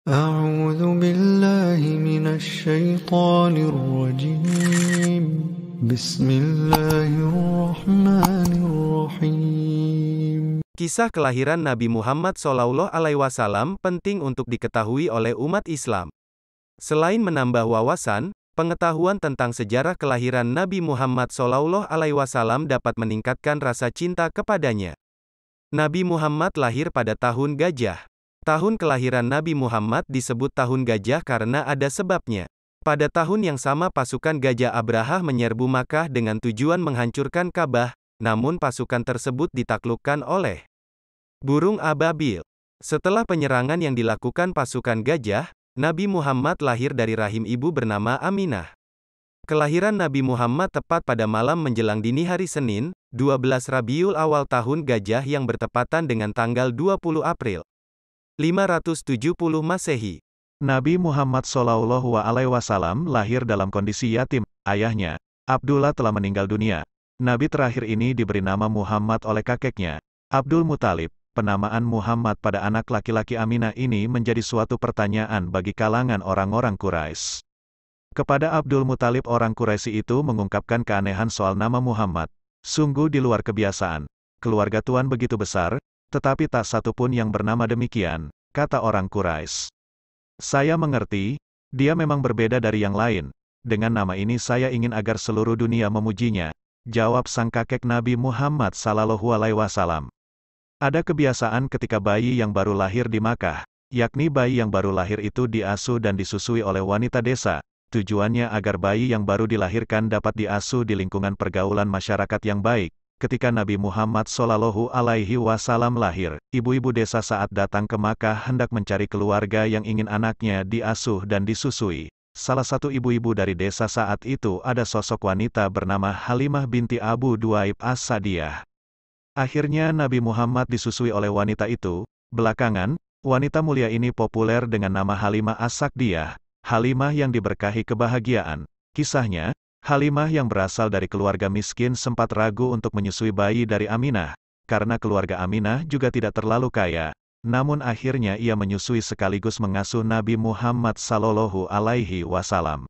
أعوذ بالله من الشيطان الرجيم بسم الله الرحمن الرحيم Kisah kelahiran Nabi Muhammad SAW penting untuk diketahui oleh umat Islam. Selain menambah wawasan, pengetahuan tentang sejarah kelahiran Nabi Muhammad SAW dapat meningkatkan rasa cinta kepadanya. Nabi Muhammad lahir pada tahun Gajah. Tahun kelahiran Nabi Muhammad disebut tahun Gajah karena ada sebabnya. Pada tahun yang sama pasukan Gajah Abrahah menyerbu Makkah dengan tujuan menghancurkan Ka'bah, namun pasukan tersebut ditaklukkan oleh burung ababil. Setelah penyerangan yang dilakukan pasukan Gajah, Nabi Muhammad lahir dari rahim ibu bernama Aminah. Kelahiran Nabi Muhammad tepat pada malam menjelang dini hari Senin, 12 Rabiul Awal tahun Gajah yang bertepatan dengan tanggal 20 April 570 Masehi. Nabi Muhammad SAW lahir dalam kondisi yatim. Ayahnya, Abdullah, telah meninggal dunia. Nabi terakhir ini diberi nama Muhammad oleh kakeknya, Abdul Muthalib. Penamaan Muhammad pada anak laki-laki Aminah ini menjadi suatu pertanyaan bagi kalangan orang-orang Quraisy. Kepada Abdul Muthalib, orang Quraisy itu mengungkapkan keanehan soal nama Muhammad. Sungguh di luar kebiasaan. Keluarga Tuan begitu besar, tetapi tak satu pun yang bernama demikian, kata orang Quraisy. Saya mengerti, dia memang berbeda dari yang lain. Dengan nama ini saya ingin agar seluruh dunia memujinya, jawab sang kakek Nabi Muhammad SAW. Ada kebiasaan ketika bayi yang baru lahir di Makkah, yakni bayi yang baru lahir itu diasuh dan disusui oleh wanita desa. Tujuannya agar bayi yang baru dilahirkan dapat diasuh di lingkungan pergaulan masyarakat yang baik. Ketika Nabi Muhammad SAW lahir, ibu-ibu desa saat datang ke Makkah hendak mencari keluarga yang ingin anaknya diasuh dan disusui. Salah satu ibu-ibu dari desa saat itu ada sosok wanita bernama Halimah binti Abu Duaib As-Sadiyah. Akhirnya Nabi Muhammad disusui oleh wanita itu. Belakangan, wanita mulia ini populer dengan nama Halimah As-Sakdiyah, Halimah yang diberkahi kebahagiaan. Kisahnya, Halimah yang berasal dari keluarga miskin sempat ragu untuk menyusui bayi dari Aminah, karena keluarga Aminah juga tidak terlalu kaya. Namun akhirnya ia menyusui sekaligus mengasuh Nabi Muhammad SAW.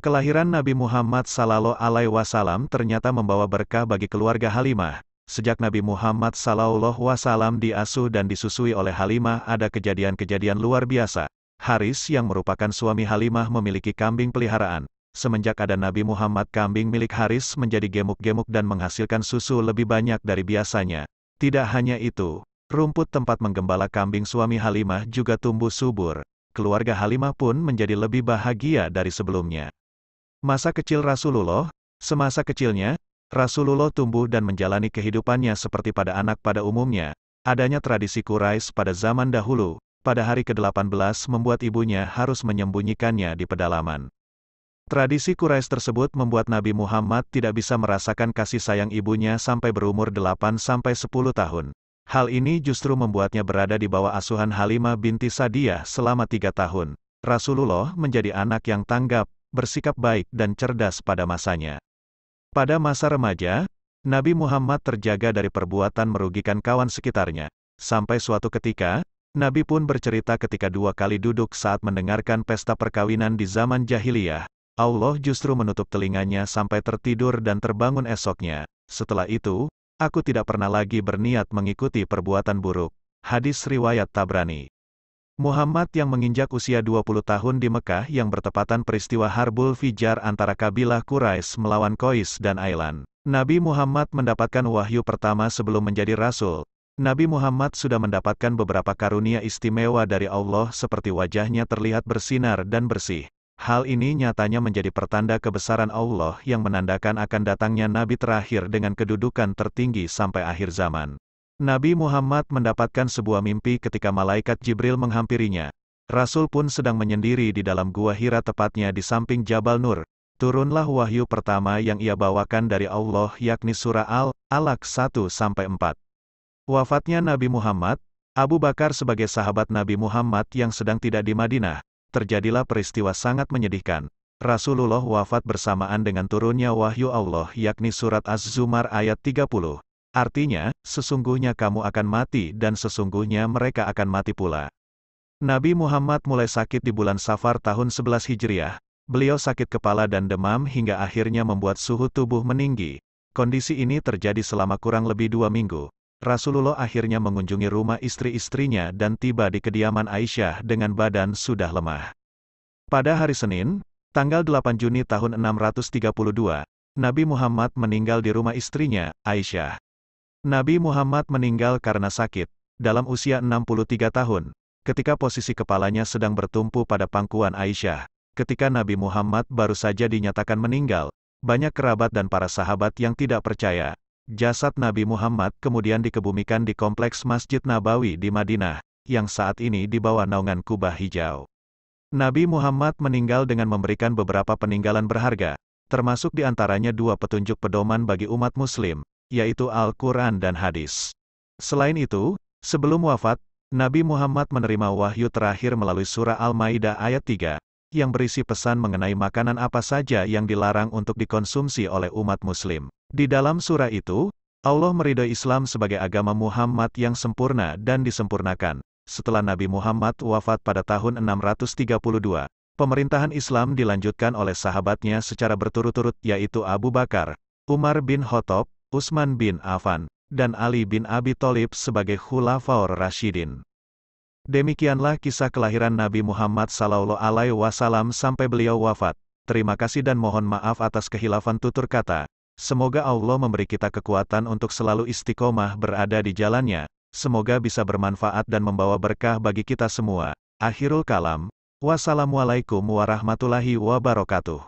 Kelahiran Nabi Muhammad SAW ternyata membawa berkah bagi keluarga Halimah. Sejak Nabi Muhammad SAW diasuh dan disusui oleh Halimah, ada kejadian-kejadian luar biasa. Haris yang merupakan suami Halimah memiliki kambing peliharaan. Semenjak ada Nabi Muhammad, kambing milik Haris menjadi gemuk-gemuk dan menghasilkan susu lebih banyak dari biasanya. Tidak hanya itu, rumput tempat menggembala kambing suami Halimah juga tumbuh subur. Keluarga Halimah pun menjadi lebih bahagia dari sebelumnya. Masa kecil Rasulullah. Semasa kecilnya, Rasulullah tumbuh dan menjalani kehidupannya seperti pada anak pada umumnya. Adanya tradisi Quraisy pada zaman dahulu, pada hari ke-18 membuat ibunya harus menyembunyikannya di pedalaman. Tradisi Quraisy tersebut membuat Nabi Muhammad tidak bisa merasakan kasih sayang ibunya sampai berumur 8-10 tahun. Hal ini justru membuatnya berada di bawah asuhan Halimah binti Sadiyah selama 3 tahun. Rasulullah menjadi anak yang tanggap, bersikap baik dan cerdas pada masanya. Pada masa remaja, Nabi Muhammad terjaga dari perbuatan merugikan kawan sekitarnya. Sampai suatu ketika, Nabi pun bercerita ketika 2 kali duduk saat mendengarkan pesta perkawinan di zaman jahiliyah. Allah justru menutup telinganya sampai tertidur dan terbangun esoknya. Setelah itu, aku tidak pernah lagi berniat mengikuti perbuatan buruk. Hadis riwayat Tabrani. Muhammad yang menginjak usia 20 tahun di Mekah yang bertepatan peristiwa Harbul Fijar antara kabilah Quraisy melawan Qais dan Ailan. Nabi Muhammad mendapatkan wahyu pertama sebelum menjadi rasul. Nabi Muhammad sudah mendapatkan beberapa karunia istimewa dari Allah seperti wajahnya terlihat bersinar dan bersih. Hal ini nyatanya menjadi pertanda kebesaran Allah yang menandakan akan datangnya Nabi terakhir dengan kedudukan tertinggi sampai akhir zaman. Nabi Muhammad mendapatkan sebuah mimpi ketika malaikat Jibril menghampirinya. Rasul pun sedang menyendiri di dalam gua Hira, tepatnya di samping Jabal Nur. Turunlah wahyu pertama yang ia bawakan dari Allah, yakni surah Al-Alaq 1-4. Wafatnya Nabi Muhammad. Abu Bakar sebagai sahabat Nabi Muhammad yang sedang tidak di Madinah. Terjadilah peristiwa sangat menyedihkan. Rasulullah wafat bersamaan dengan turunnya wahyu Allah, yakni surat Az-Zumar ayat 30. Artinya, sesungguhnya kamu akan mati dan sesungguhnya mereka akan mati pula. Nabi Muhammad mulai sakit di bulan Safar tahun 11 Hijriah. Beliau sakit kepala dan demam hingga akhirnya membuat suhu tubuh meninggi. Kondisi ini terjadi selama kurang lebih 2 minggu. Rasulullah akhirnya mengunjungi rumah istri-istrinya dan tiba di kediaman Aisyah dengan badan sudah lemah. Pada hari Senin, tanggal 8 Juni tahun 632, Nabi Muhammad meninggal di rumah istrinya, Aisyah. Nabi Muhammad meninggal karena sakit, dalam usia 63 tahun, ketika posisi kepalanya sedang bertumpu pada pangkuan Aisyah. Ketika Nabi Muhammad baru saja dinyatakan meninggal, banyak kerabat dan para sahabat yang tidak percaya. Jasad Nabi Muhammad kemudian dikebumikan di kompleks Masjid Nabawi di Madinah, yang saat ini di bawah naungan Kubah Hijau. Nabi Muhammad meninggal dengan memberikan beberapa peninggalan berharga, termasuk di antaranya 2 petunjuk pedoman bagi umat muslim, yaitu Al-Quran dan hadis. Selain itu, sebelum wafat, Nabi Muhammad menerima wahyu terakhir melalui surah Al-Maidah ayat 3, yang berisi pesan mengenai makanan apa saja yang dilarang untuk dikonsumsi oleh umat muslim. Di dalam surah itu, Allah meridhoi Islam sebagai agama Muhammad yang sempurna dan disempurnakan. Setelah Nabi Muhammad wafat pada tahun 632, pemerintahan Islam dilanjutkan oleh sahabatnya secara berturut-turut yaitu Abu Bakar, Umar bin Khattab, Utsman bin Affan, dan Ali bin Abi Thalib sebagai Khulafaur Rasyidin. Demikianlah kisah kelahiran Nabi Muhammad SAW sampai beliau wafat. Terima kasih dan mohon maaf atas khilafan tutur kata. Semoga Allah memberi kita kekuatan untuk selalu istiqomah berada di jalannya. Semoga bisa bermanfaat dan membawa berkah bagi kita semua. Akhirul kalam. Wassalamualaikum warahmatullahi wabarakatuh.